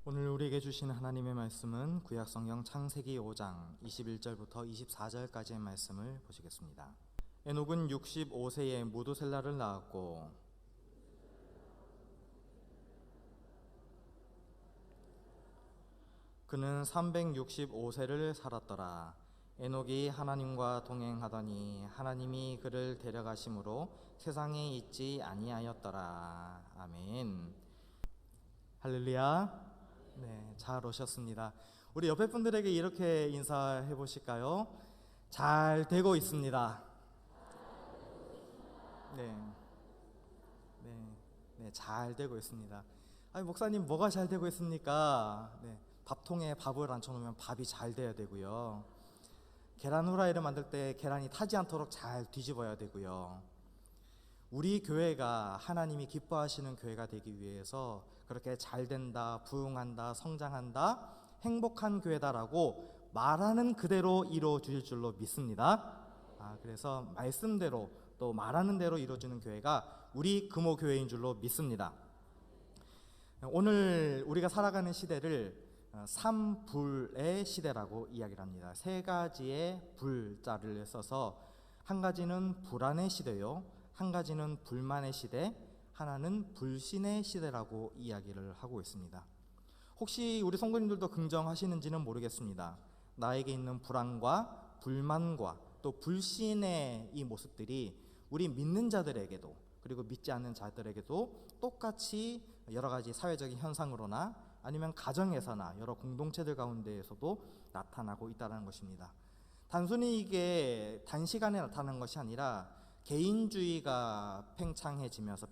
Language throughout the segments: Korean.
오늘 우리에게 주신 하나님의 말씀은 구약성경 창세기 5장 21절부터 24절까지의 말씀을 보시겠습니다. 에녹은 65세에 무두셀라를 낳았고 그는 365세를 살았더라. 에녹이 하나님과 동행하더니 하나님이 그를 데려가심으로 세상에 있지 아니하였더라. 아멘. 할렐루야. 네, 잘 오셨습니다. 우리 옆에 분들에게 이렇게 인사해 보실까요? 잘 되고 있습니다. 네, 네, 잘 되고 있습니다. 아니, 목사님 뭐가 잘 되고 있습니까? 네, 밥통에 밥을 앉혀놓으면 밥이 잘 돼야 되고요. 계란 후라이를 만들 때 계란이 타지 않도록 잘 뒤집어야 되고요. 우리 교회가 하나님이 기뻐하시는 교회가 되기 위해서 그렇게 잘 된다, 부흥한다, 성장한다, 행복한 교회다라고 말하는 그대로 이루어 주실 줄로 믿습니다. 그래서 말씀대로 또 말하는 대로 이루어지는 교회가 우리 금호 교회인 줄로 믿습니다. 오늘 우리가 살아가는 시대를 삼불의 시대라고 이야기를 합니다. 세 가지의 불자를 써서 한 가지는 불안의 시대요, 한 가지는 불만의 시대, 하나는 불신의 시대라고 이야기를 하고 있습니다. 혹시 우리 성도님들도 긍정하시는지는 모르겠습니다. 나에게 있는 불안과 불만과 또 불신의 이 모습들이 우리 믿는 자들에게도 그리고 믿지 않는 자들에게도 똑같이 여러 가지 사회적인 현상으로나 아니면 가정에서나 여러 공동체들 가운데에서도 나타나고 있다는 것입니다. 단순히 이게 단시간에 나타나는 것이 아니라 개인주의가 팽배해지면서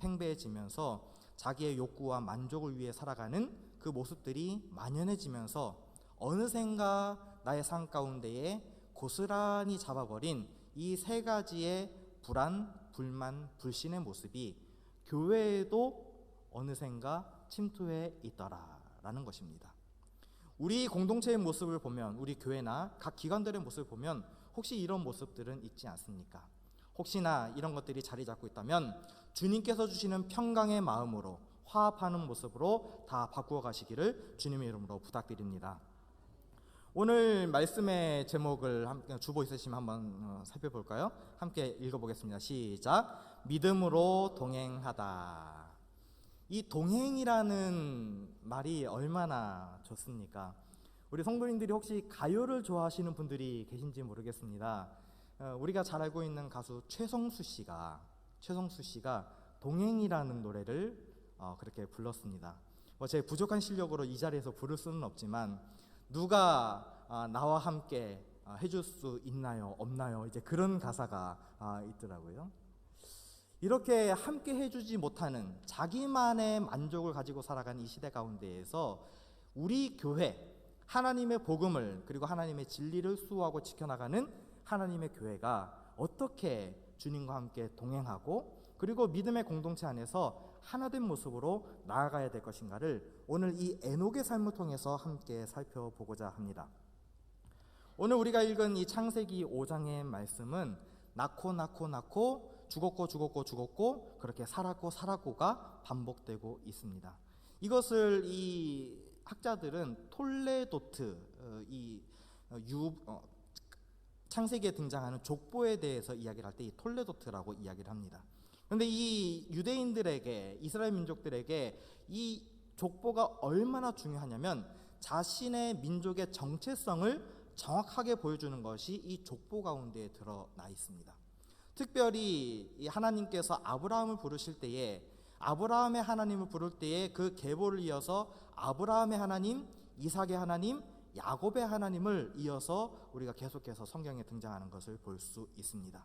자기의 욕구와 만족을 위해 살아가는 그 모습들이 만연해지면서 어느샌가 나의 삶 가운데에 고스란히 잡아버린 이 세 가지의 불안, 불만, 불신의 모습이 교회에도 어느샌가 침투해 있더라라는 것입니다. 우리 공동체의 모습을 보면, 우리 교회나 각 기관들의 모습을 보면 혹시 이런 모습들은 있지 않습니까? 혹시나 이런 것들이 자리 잡고 있다면 주님께서 주시는 평강의 마음으로 화합하는 모습으로 다 바꾸어 가시기를 주님의 이름으로 부탁드립니다. 오늘 말씀의 제목을 주보 있으시면 한번 살펴볼까요? 함께 읽어보겠습니다. 시작. 믿음으로 동행하다. 이 동행이라는 말이 얼마나 좋습니까? 우리 성도님들이 혹시 가요를 좋아하시는 분들이 계신지 모르겠습니다. 우리가 잘 알고 있는 가수 최성수 씨가 동행이라는 노래를 그렇게 불렀습니다. 제 부족한 실력으로 이 자리에서 부를 수는 없지만 누가 나와 함께 해줄 수 있나요? 없나요? 이제 그런 가사가 있더라고요. 이렇게 함께 해주지 못하는 자기만의 만족을 가지고 살아가는 이 시대 가운데에서 우리 교회, 하나님의 복음을 그리고 하나님의 진리를 수호하고 지켜나가는 하나님의 교회가 어떻게 주님과 함께 동행하고 그리고 믿음의 공동체 안에서 하나된 모습으로 나아가야 될 것인가를 오늘 이 에녹의 삶을 통해서 함께 살펴보고자 합니다. 오늘 우리가 읽은 이 창세기 5장의 말씀은 낳고 죽었고 그렇게 살았고가 반복되고 있습니다. 이것을 이 학자들은 톨레도트, 창세기에 등장하는 족보에 대해서 이야기를 할 때 이 톨레도트라고 이야기를 합니다. 그런데 이 유대인들에게, 이스라엘 민족들에게 이 족보가 얼마나 중요하냐면 자신의 민족의 정체성을 정확하게 보여주는 것이 이 족보 가운데에 드러나 있습니다. 특별히 이 하나님께서 아브라함을 부르실 때에, 아브라함의 하나님을 부를 때에 그 계보를 이어서 아브라함의 하나님, 이삭의 하나님, 야곱의 하나님을 이어서 우리가 계속해서 성경에 등장하는 것을 볼 수 있습니다.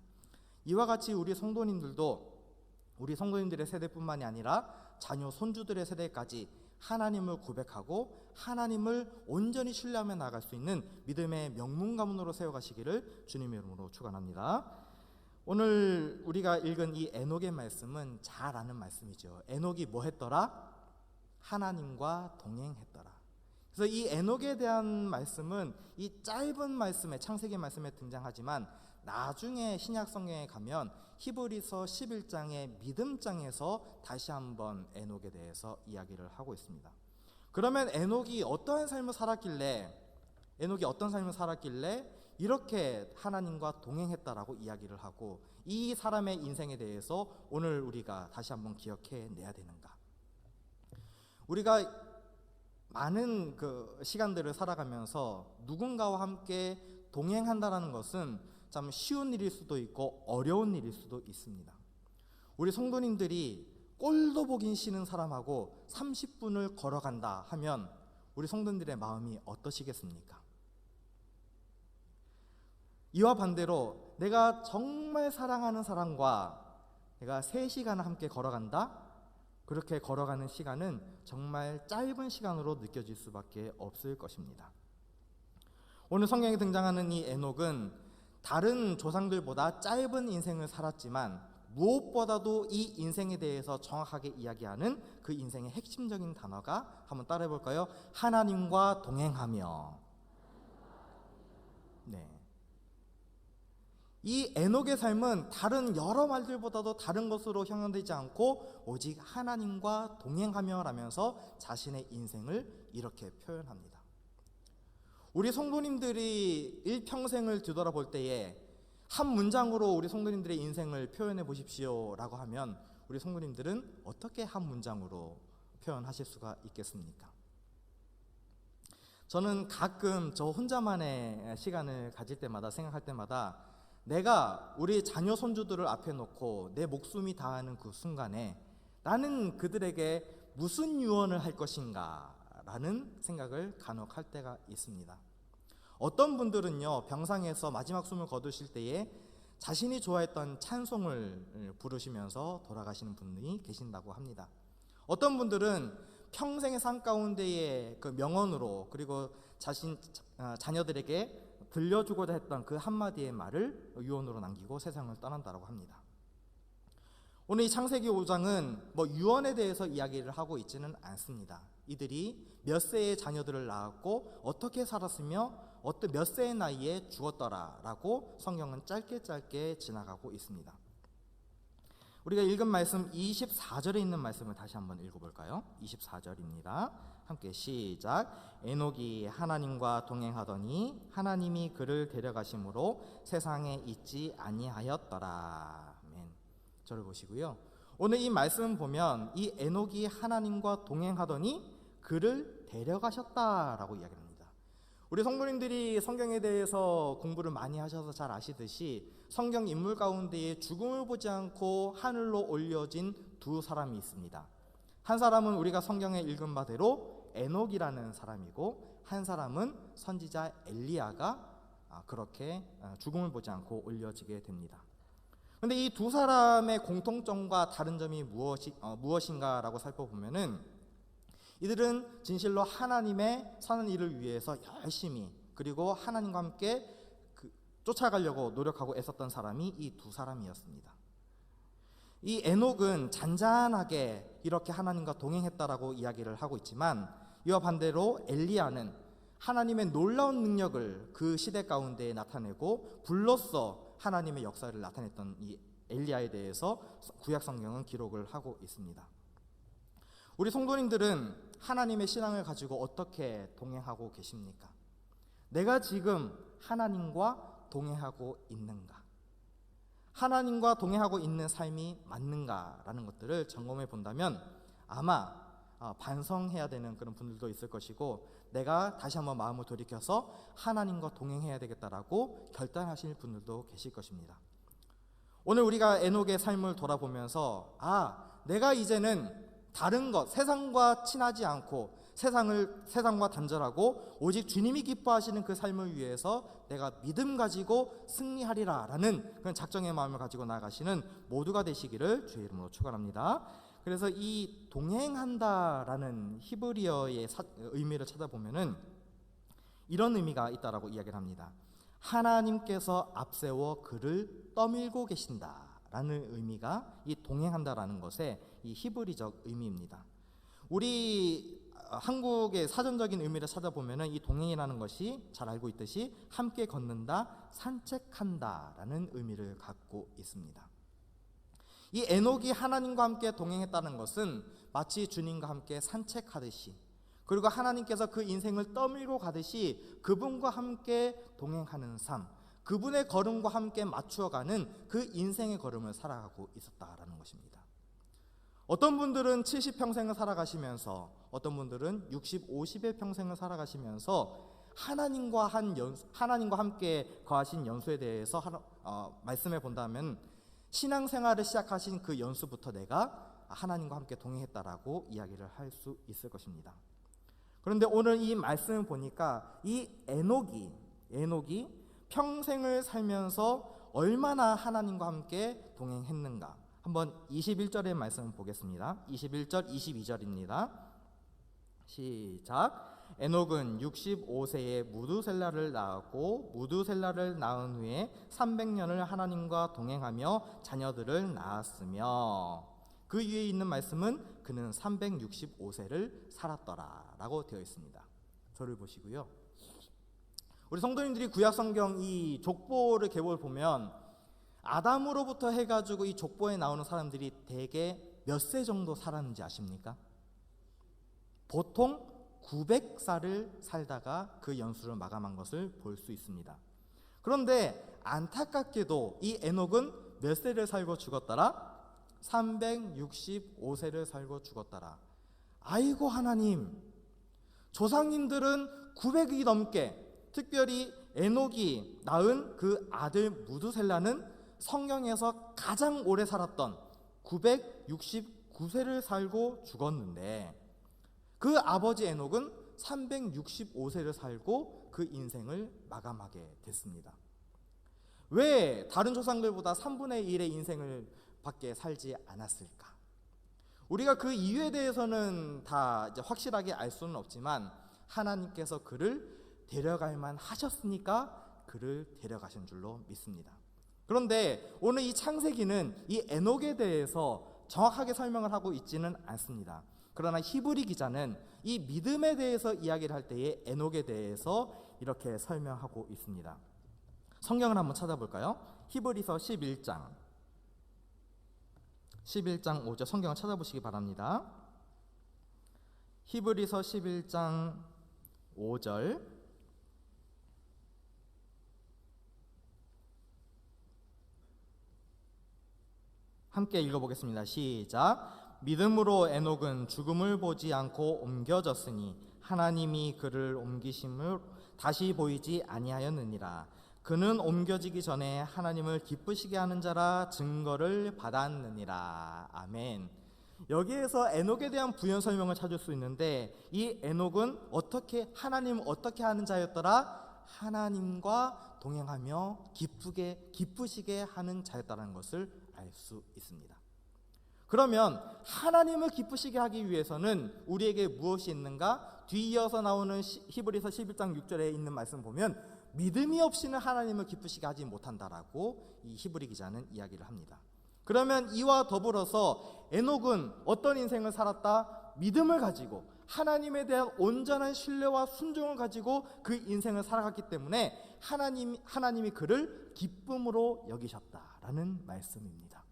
이와 같이 우리 성도님들의 세대뿐만이 아니라 자녀 손주들의 세대까지 하나님을 고백하고 하나님을 온전히 신뢰하며 나아갈 수 있는 믿음의 명문 가문으로 세워가시기를 주님의 이름으로 축원합니다. 오늘 우리가 읽은 이 에녹의 말씀은 잘 아는 말씀이죠. 에녹이 뭐 했더라? 하나님과 동행했더라. 그래서 이 에녹에 대한 말씀은 이 짧은 말씀에, 창세기 말씀에 등장하지만 나중에 신약 성경에 가면 히브리서 11장의 믿음장에서 다시 한번 에녹에 대해서 이야기를 하고 있습니다. 그러면 에녹이 어떤 삶을 살았길래 이렇게 하나님과 동행했다라고 이야기를 하고 이 사람의 인생에 대해서 오늘 우리가 다시 한번 기억해 내야 되는가? 우리가 많은 그 시간들을 살아가면서 누군가와 함께 동행한다라는 것은 참 쉬운 일일 수도 있고 어려운 일일 수도 있습니다. 우리 성도님들이 꼴도 보긴 싫은 사람하고 30분을 걸어간다 하면 우리 성도님들의 마음이 어떠시겠습니까? 이와 반대로 내가 정말 사랑하는 사람과 내가 3시간을 함께 걸어간다? 그렇게 걸어가는 시간은 정말 짧은 시간으로 느껴질 수밖에 없을 것입니다. 오늘 성경에 등장하는 이 에녹은 다른 조상들보다 짧은 인생을 살았지만 무엇보다도 이 인생에 대해서 정확하게 이야기하는 그 인생의 핵심적인 단어가 한번 따라해 볼까요? 하나님과 동행하며. 네. 이 에녹의 삶은 다른 여러 말들보다도 다른 것으로 형용되지 않고 오직 하나님과 동행하며 라면서 자신의 인생을 이렇게 표현합니다. 우리 성도님들이 일평생을 뒤돌아볼 때에 한 문장으로 우리 성도님들의 인생을 표현해 보십시오 라고 하면 우리 성도님들은 어떻게 한 문장으로 표현하실 수가 있겠습니까? 저는 가끔 저 혼자만의 시간을 가질 때마다 생각할 때마다 내가 우리 자녀 손주들을 앞에 놓고 내 목숨이 다하는 그 순간에 나는 그들에게 무슨 유언을 할 것인가 라는 생각을 간혹 할 때가 있습니다. 어떤 분들은요, 병상에서 마지막 숨을 거두실 때에 자신이 좋아했던 찬송을 부르시면서 돌아가시는 분이 계신다고 합니다. 어떤 분들은 평생의 삶 가운데의 그 명언으로 그리고 자녀들에게 들려주고자 했던 그 한마디의 말을 유언으로 남기고 세상을 떠난다고 합니다. 오늘 이 창세기 5장은 유언에 대해서 이야기를 하고 있지는 않습니다. 이들이 몇 세의 자녀들을 낳았고 어떻게 살았으며 몇 세의 나이에 죽었더라라고 성경은 짧게 지나가고 있습니다. 우리가 읽은 말씀 24절에 있는 말씀을 다시 한번 읽어볼까요? 24절입니다. 함께 시작. 에녹이 하나님과 동행하더니 하나님이 그를 데려가심으로 세상에 있지 아니하였더라. 아멘. 저를 보시고요. 오늘 이 말씀 보면 이 에녹이 하나님과 동행하더니 그를 데려가셨다라고 이야기합니다. 우리 성도님들이 성경에 대해서 공부를 많이 하셔서 잘 아시듯이 성경 인물 가운데에 죽음을 보지 않고 하늘로 올려진 두 사람이 있습니다. 한 사람은 우리가 성경에 읽은 바대로 에녹이라는 사람이고 한 사람은 선지자 엘리야가 그렇게 죽음을 보지 않고 올려지게 됩니다. 그런데 이 두 사람의 공통점과 다른 점이 무엇인가라고 살펴보면은 이들은 진실로 하나님의 사는 일을 위해서 열심히 그리고 하나님과 함께 쫓아가려고 노력하고 애썼던 사람이 이 두 사람이었습니다. 이 에녹은 잔잔하게 이렇게 하나님과 동행했다라고 이야기를 하고 있지만 이와 반대로 엘리야는 하나님의 놀라운 능력을 그 시대 가운데 나타내고 불로써 하나님의 역사를 나타냈던 이 엘리야에 대해서 구약 성경은 기록을 하고 있습니다. 우리 성도님들은 하나님의 신앙을 가지고 어떻게 동행하고 계십니까? 내가 지금 하나님과 동행하고 있는가? 하나님과 동행하고 있는 삶이 맞는가라는 것들을 점검해 본다면 아마 반성해야 되는 그런 분들도 있을 것이고 내가 다시 한번 마음을 돌이켜서 하나님과 동행해야 되겠다라고 결단하실 분들도 계실 것입니다. 오늘 우리가 에녹의 삶을 돌아보면서 내가 이제는 다른 것, 세상과 친하지 않고 세상과 단절하고 오직 주님이 기뻐하시는 그 삶을 위해서 내가 믿음 가지고 승리하리라 라는 그런 작정의 마음을 가지고 나아가시는 모두가 되시기를 주의 이름으로 축원합니다. 그래서 이 동행한다 라는 히브리어의 의미를 찾아보면은 이런 의미가 있다라고 이야기를 합니다. 하나님께서 앞세워 그를 떠밀고 계신다 라는 의미가 이 동행한다라는 것의 이 히브리적 의미입니다. 우리 한국의 사전적인 의미를 찾아보면 이 동행이라는 것이 잘 알고 있듯이 함께 걷는다, 산책한다 라는 의미를 갖고 있습니다. 이 에녹이 하나님과 함께 동행했다는 것은 마치 주님과 함께 산책하듯이 그리고 하나님께서 그 인생을 떠밀고 가듯이 그분과 함께 동행하는 삶, 그분의 걸음과 함께 맞추어가는 그 인생의 걸음을 살아가고 있었다라는 것입니다. 어떤 분들은 70평생을 살아가시면서, 어떤 분들은 60, 50의 평생을 살아가시면서 하나님과 함께 거하신 연수에 대해서 말씀해 본다면, 신앙생활을 시작하신 그 연수부터 내가 하나님과 함께 동행했다라고 이야기를 할 수 있을 것입니다. 그런데 오늘 이 말씀을 보니까 이 에녹이 평생을 살면서 얼마나 하나님과 함께 동행했는가, 한번 21절의 말씀을 보겠습니다. 21절, 22절입니다. 시작. 에녹은 65세에 무두셀라를 낳았고 무두셀라를 낳은 후에 300년을 하나님과 동행하며 자녀들을 낳았으며, 그 위에 있는 말씀은 그는 365세를 살았더라 라고 되어 있습니다. 저를 보시고요. 우리 성도님들이 구약성경 이 족보를 계보를 보면 아담으로부터 해가지고 이 족보에 나오는 사람들이 대개 몇 세 정도 살았는지 아십니까? 보통 900살을 살다가 그 연수를 마감한 것을 볼 수 있습니다. 그런데 안타깝게도 이 에녹은 몇 세를 살고 죽었더라? 365세를 살고 죽었더라. 아이고 하나님, 조상님들은 900이 넘게, 특별히 에녹이 낳은 그 아들 무두셀라는 성경에서 가장 오래 살았던 969세를 살고 죽었는데, 그 아버지 에녹은 365세를 살고 그 인생을 마감하게 됐습니다. 왜 다른 조상들보다 3분의 1의 인생을 밖에 살지 않았을까? 우리가 그 이유에 대해서는 다 이제 확실하게 알 수는 없지만, 하나님께서 그를 데려갈만 하셨으니까 그를 데려가신 줄로 믿습니다. 그런데 오늘 이 창세기는 이 에녹에 대해서 정확하게 설명을 하고 있지는 않습니다. 그러나 히브리 기자는 이 믿음에 대해서 이야기를 할 때에 에녹에 대해서 이렇게 설명하고 있습니다. 성경을 한번 찾아볼까요? 히브리서 11장 5절 성경을 찾아보시기 바랍니다. 히브리서 11장 5절 함께 읽어보겠습니다. 시작. 믿음으로 에녹은 죽음을 보지 않고 옮겨졌으니 하나님이 그를 옮기심을 다시 보이지 아니하였느니라. 그는 옮겨지기 전에 하나님을 기쁘시게 하는 자라 증거를 받았느니라. 아멘. 여기에서 에녹에 대한 부연 설명을 찾을 수 있는데, 이 에녹은 하나님 어떻게 하는 자였더라? 하나님과 동행하며 기쁘시게 하는 자였다는 것을 알 수 있습니다. 그러면 하나님을 기쁘시게 하기 위해서는 우리에게 무엇이 있는가? 뒤이어서 나오는 히브리서 11장 6절에 있는 말씀 보면 믿음이 없이는 하나님을 기쁘시게 하지 못한다라고 이 히브리 기자는 이야기를 합니다. 그러면 이와 더불어서 에녹은 어떤 인생을 살았다? 믿음을 가지고 하나님에 대한 온전한 신뢰와 순종을 가지고 그 인생을 살아갔기 때문에 하나님이 그를 기쁨으로 여기셨다라는 말씀입니다.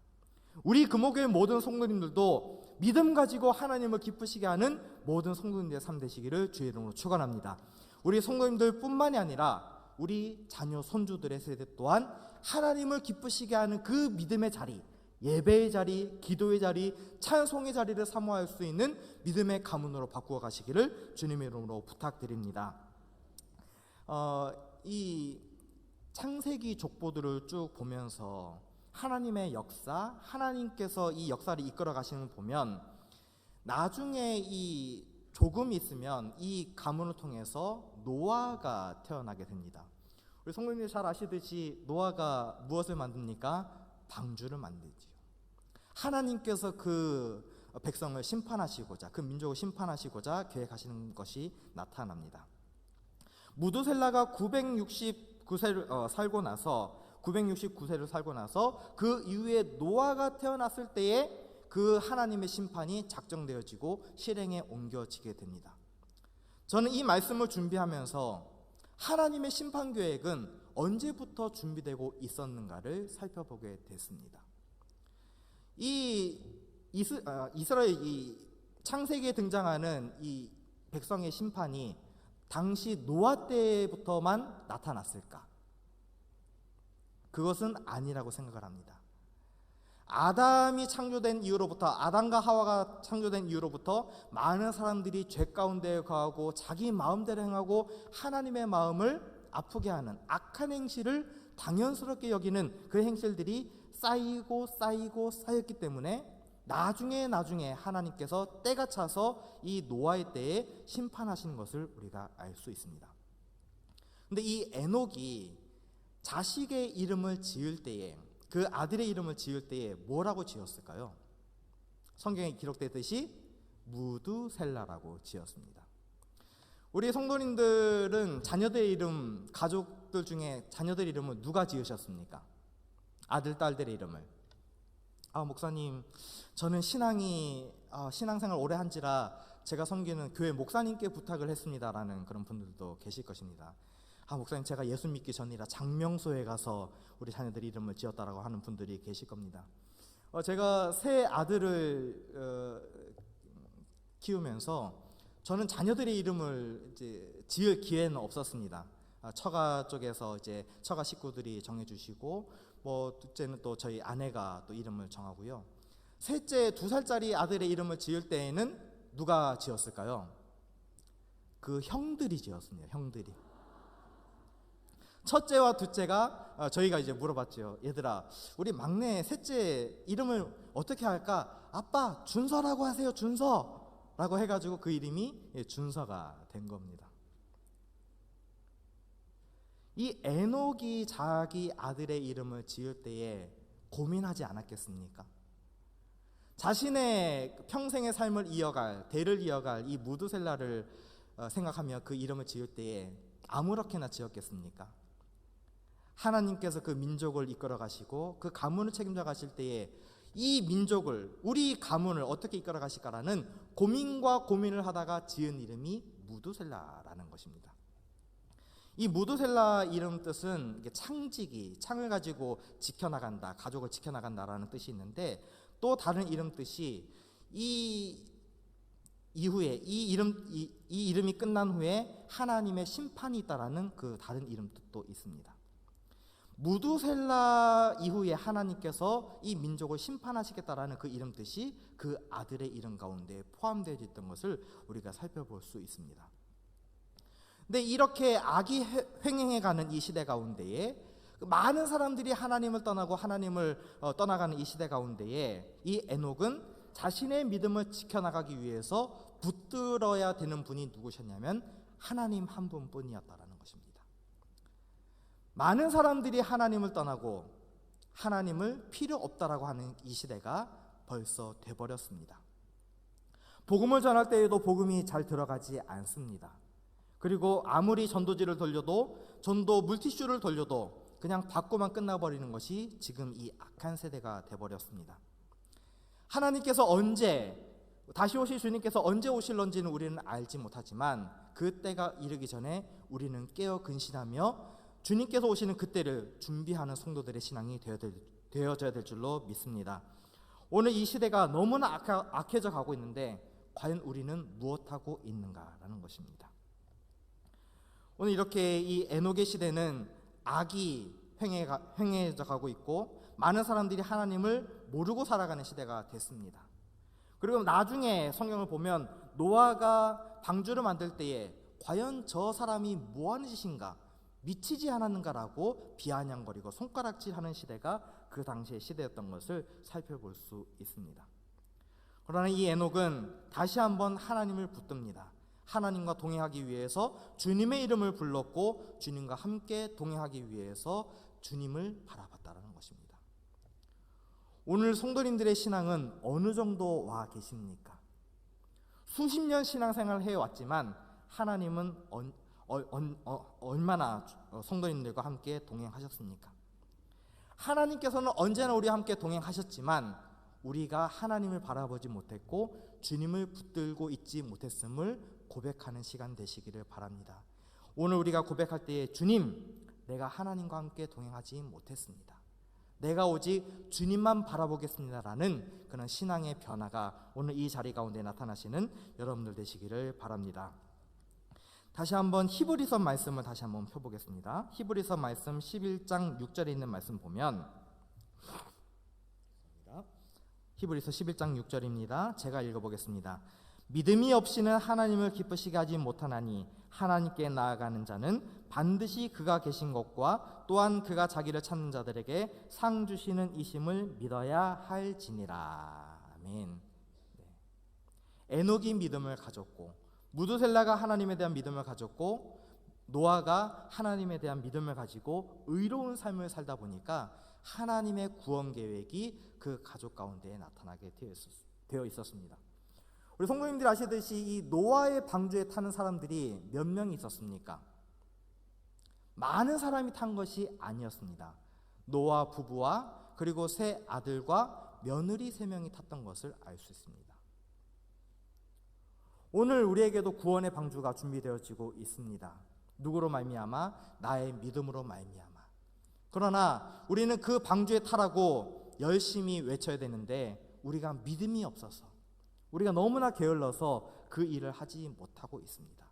우리 금옥교회 모든 성도님들도 믿음 가지고 하나님을 기쁘시게 하는 모든 성도님들의 삶 되시기를 주의 이름으로 축원합니다. 우리 성도님들 뿐만이 아니라 우리 자녀 손주들의 세대 또한 하나님을 기쁘시게 하는 그 믿음의 자리, 예배의 자리, 기도의 자리, 찬송의 자리를 사모할 수 있는 믿음의 가문으로 바꾸어 가시기를 주님의 이름으로 부탁드립니다. 이 창세기 족보들을 쭉 보면서 하나님의 역사, 하나님께서 이 역사를 이끌어 가시는 걸 보면 나중에 이 조금 있으면 이 가문을 통해서 노아가 태어나게 됩니다. 우리 성도님들 잘 아시듯이 노아가 무엇을 만듭니까? 방주를 만들지요. 하나님께서 그 백성을 심판하시고자, 그 민족을 심판하시고자 계획하시는 것이 나타납니다. 무두셀라가 969세를 살고 나서 그 이후에 노아가 태어났을 때에 그 하나님의 심판이 작정되어지고 실행에 옮겨지게 됩니다. 저는 이 말씀을 준비하면서 하나님의 심판 계획은 언제부터 준비되고 있었는가를 살펴보게 됐습니다. 이 이스라엘 이 창세기에 등장하는 이 백성의 심판이 당시 노아 때부터만 나타났을까? 그것은 아니라고 생각을 합니다. 아담이 창조된 이후로부터, 아담과 하와가 창조된 이후로부터 많은 사람들이 죄 가운데 거하고 자기 마음대로 행하고 하나님의 마음을 아프게 하는 악한 행실을 당연스럽게 여기는 그 행실들이 쌓이고 쌓였기 때문에 나중에 하나님께서 때가 차서 이 노아의 때에 심판하시는 것을 우리가 알 수 있습니다. 근데 이 에녹이 자식의 이름을 지을 때에, 그 아들의 이름을 지을 때에 뭐라고 지었을까요? 성경에 기록되듯이 무두셀라라고 지었습니다. 우리 성도님들은 자녀들의 이름, 가족들 중에 자녀들 이름을 누가 지으셨습니까? 아들, 딸들의 이름을. 목사님, 저는 신앙생활 오래 한지라 제가 섬기는 교회 목사님께 부탁을 했습니다라는 그런 분들도 계실 것입니다. 목사님, 제가 예수 믿기 전이라 장명소에 가서 우리 자녀들 이름을 지었다라고 하는 분들이 계실 겁니다. 제가 세 아들을 키우면서 저는 자녀들의 이름을 이제 지을 기회는 없었습니다. 처가 쪽에서 이제 처가 식구들이 정해주시고, 둘째는 또 저희 아내가 또 이름을 정하고요. 셋째 2살짜리 아들의 이름을 지을 때에는 누가 지었을까요? 그 형들이 지었습니다. 형들이. 첫째와 둘째가 저희가 이제 물어봤죠. 얘들아, 우리 막내 셋째 이름을 어떻게 할까? 아빠, 준서라고 하세요. 준서라고 해가지고 그 이름이 준서가 된 겁니다. 이 에녹이 자기 아들의 이름을 지을 때에 고민하지 않았겠습니까? 자신의 평생의 삶을 이어갈, 대를 이어갈 이 무두셀라를 생각하며 그 이름을 지을 때에 아무렇게나 지었겠습니까? 하나님께서 그 민족을 이끌어 가시고 그 가문을 책임져 가실 때에 이 민족을, 우리 가문을 어떻게 이끌어 가실까라는 고민과 고민을 하다가 지은 이름이 무두셀라라는 것입니다. 이 무두셀라 이름 뜻은 창지기, 창을 가지고 지켜나간다, 가족을 지켜나간다라는 뜻이 있는데, 또 다른 이름 뜻이 이 이후에 이 이름이 끝난 후에 하나님의 심판이 있다라는 그 다른 이름 뜻도 있습니다. 무두셀라 이후에 하나님께서 이 민족을 심판하시겠다라는 그 이름 뜻이 그 아들의 이름 가운데 포함되어 있던 것을 우리가 살펴볼 수 있습니다. 근데 이렇게 악이 횡행해가는 이 시대 가운데에 많은 사람들이 하나님을 떠나고 하나님을 떠나가는 이 시대 가운데에 이 에녹은 자신의 믿음을 지켜나가기 위해서 붙들어야 되는 분이 누구셨냐면 하나님 한 분뿐이었다라는 것입니다. 많은 사람들이 하나님을 떠나고 하나님을 필요 없다라고 하는 이 시대가 벌써 돼버렸습니다. 복음을 전할 때에도 복음이 잘 들어가지 않습니다. 그리고 아무리 전도지를 돌려도, 전도 물티슈를 돌려도 그냥 받고만 끝나버리는 것이 지금 이 악한 세대가 돼버렸습니다. 하나님께서 다시 오실 주님께서 언제 오실런지는 우리는 알지 못하지만 그 때가 이르기 전에 우리는 깨어 근신하며 주님께서 오시는 그때를 준비하는 성도들의 신앙이 되어져야 될 줄로 믿습니다. 오늘 이 시대가 너무나 악해져 가고 있는데 과연 우리는 무엇하고 있는가라는 것입니다. 오늘 이렇게 이 에녹의 시대는 악이 횡해져 가고 있고 많은 사람들이 하나님을 모르고 살아가는 시대가 됐습니다. 그리고 나중에 성경을 보면 노아가 방주를 만들 때에 과연 저 사람이 뭐하는 짓인가, 미치지 않았는가라고 비아냥거리고 손가락질하는 시대가 그 당시의 시대였던 것을 살펴볼 수 있습니다. 그러나 이 에녹은 다시 한번 하나님을 붙듭니다. 하나님과 동행하기 위해서 주님의 이름을 불렀고 주님과 함께 동행하기 위해서 주님을 바라봤다는 것입니다. 오늘 성도님들의 신앙은 어느 정도 와 계십니까? 수십 년 신앙생활을 해왔지만 하나님은 얼마나 성도님들과 함께 동행하셨습니까? 하나님께서는 언제나 우리와 함께 동행하셨지만 우리가 하나님을 바라보지 못했고 주님을 붙들고 있지 못했음을 고백하는 시간 되시기를 바랍니다. 오늘 우리가 고백할 때에 주님, 내가 하나님과 함께 동행하지 못했습니다. 내가 오직 주님만 바라보겠습니다라는 그런 신앙의 변화가 오늘 이 자리 가운데 나타나시는 여러분들 되시기를 바랍니다. 다시 한번 히브리서 말씀을 다시 한번 펴보겠습니다. 히브리서 말씀 11장 6절에 있는 말씀 보면, 히브리서 11장 6절입니다. 제가 읽어보겠습니다. 믿음이 없이는 하나님을 기쁘시게 하지 못하나니 하나님께 나아가는 자는 반드시 그가 계신 것과 또한 그가 자기를 찾는 자들에게 상 주시는 이심을 믿어야 할지니라. 아멘. 에녹이 믿음을 가졌고, 무드셀라가 하나님에 대한 믿음을 가졌고, 노아가 하나님에 대한 믿음을 가지고 의로운 삶을 살다 보니까 하나님의 구원 계획이 그 가족 가운데 나타나게 되어 있었습니다. 우리 성도님들이 아시듯이 이 노아의 방주에 타는 사람들이 몇 명이 있었습니까? 많은 사람이 탄 것이 아니었습니다. 노아 부부와 그리고 세 아들과 며느리 3명이 탔던 것을 알 수 있습니다. 오늘 우리에게도 구원의 방주가 준비되어지고 있습니다. 누구로 말미암아? 나의 믿음으로 말미암아. 그러나 우리는 그 방주에 타라고 열심히 외쳐야 되는데 우리가 믿음이 없어서, 우리가 너무나 게을러서 그 일을 하지 못하고 있습니다.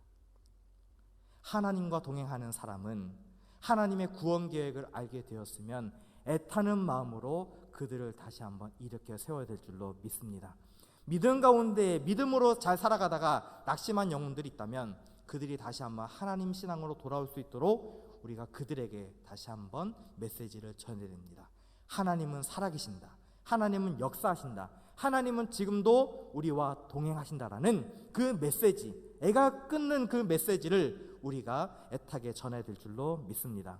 하나님과 동행하는 사람은 하나님의 구원 계획을 알게 되었으면 애타는 마음으로 그들을 다시 한번 일으켜 세워야 될 줄로 믿습니다. 믿음 가운데 믿음으로 잘 살아가다가 낙심한 영혼들이 있다면 그들이 다시 한번 하나님 신앙으로 돌아올 수 있도록 우리가 그들에게 다시 한번 메시지를 전해야 됩니다. 하나님은 살아계신다. 하나님은 역사하신다. 하나님은 지금도 우리와 동행하신다라는 그 메시지, 애가 끊는 그 메시지를 우리가 애타게 전해야 될 줄로 믿습니다.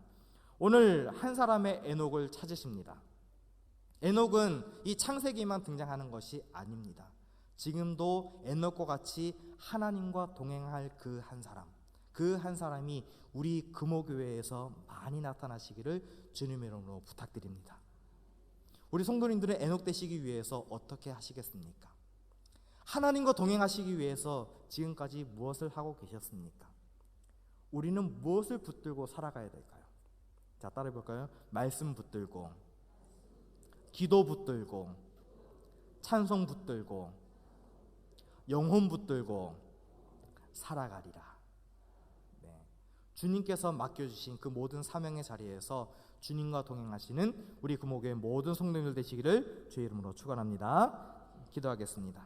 오늘 한 사람의 에녹을 찾으십니다. 에녹은 이 창세기만 등장하는 것이 아닙니다. 지금도 에녹과 같이 하나님과 동행할 그 한 사람이 우리 금호교회에서 많이 나타나시기를 주님의 이름으로 부탁드립니다. 우리 성도님들은 에녹 되시기 위해서 어떻게 하시겠습니까? 하나님과 동행하시기 위해서 지금까지 무엇을 하고 계셨습니까? 우리는 무엇을 붙들고 살아가야 될까요? 자, 따라해 볼까요? 말씀 붙들고, 기도 붙들고, 찬송 붙들고, 영혼 붙들고 살아가리라. 네. 주님께서 맡겨주신 그 모든 사명의 자리에서 주님과 동행하시는 우리 금호교회 모든 성도님들 되시기를 주의 이름으로 축원합니다. 기도하겠습니다.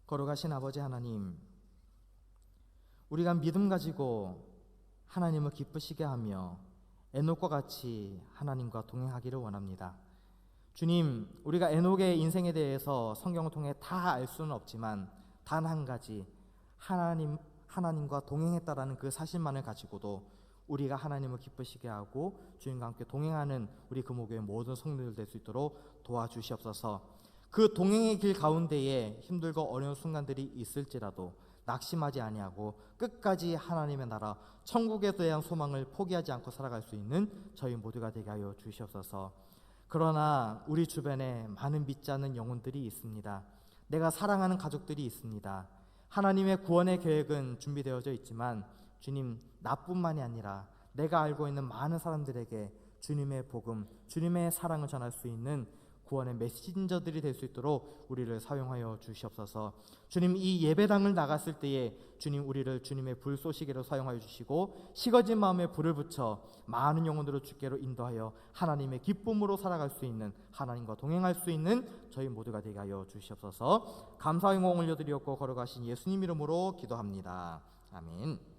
거룩하신 아버지 하나님, 우리가 믿음 가지고 하나님을 기쁘시게 하며 에녹과 같이 하나님과 동행하기를 원합니다. 주님, 우리가 에녹의 인생에 대해서 성경을 통해 다 알 수는 없지만 단 한 가지, 하나님과 동행했다라는 그 사실만을 가지고도 우리가 하나님을 기쁘시게 하고 주님과 함께 동행하는 우리 금호교회 모든 성도들 될 수 있도록 도와주시옵소서. 그 동행의 길 가운데에 힘들고 어려운 순간들이 있을지라도 낙심하지 아니하고 끝까지 하나님의 나라 천국에 대한 소망을 포기하지 않고 살아갈 수 있는 저희 모두가 되게 하여 주시옵소서. 그러나 우리 주변에 많은 믿지 않는 영혼들이 있습니다. 내가 사랑하는 가족들이 있습니다. 하나님의 구원의 계획은 준비되어져 있지만 주님, 나뿐만이 아니라 내가 알고 있는 많은 사람들에게 주님의 복음, 주님의 사랑을 전할 수 있는 구원의 메신저들이 될 수 있도록 우리를 사용하여 주시옵소서. 주님, 이 예배당을 나갔을 때에 주님, 우리를 주님의 불쏘시개로 사용하여 주시고 식어진 마음에 불을 붙여 많은 영혼들을 주께로 인도하여 하나님의 기쁨으로 살아갈 수 있는, 하나님과 동행할 수 있는 저희 모두가 되게 하여 주시옵소서. 감사의 영광 올려드리옵고 거룩하신 예수님 이름으로 기도합니다. 아멘.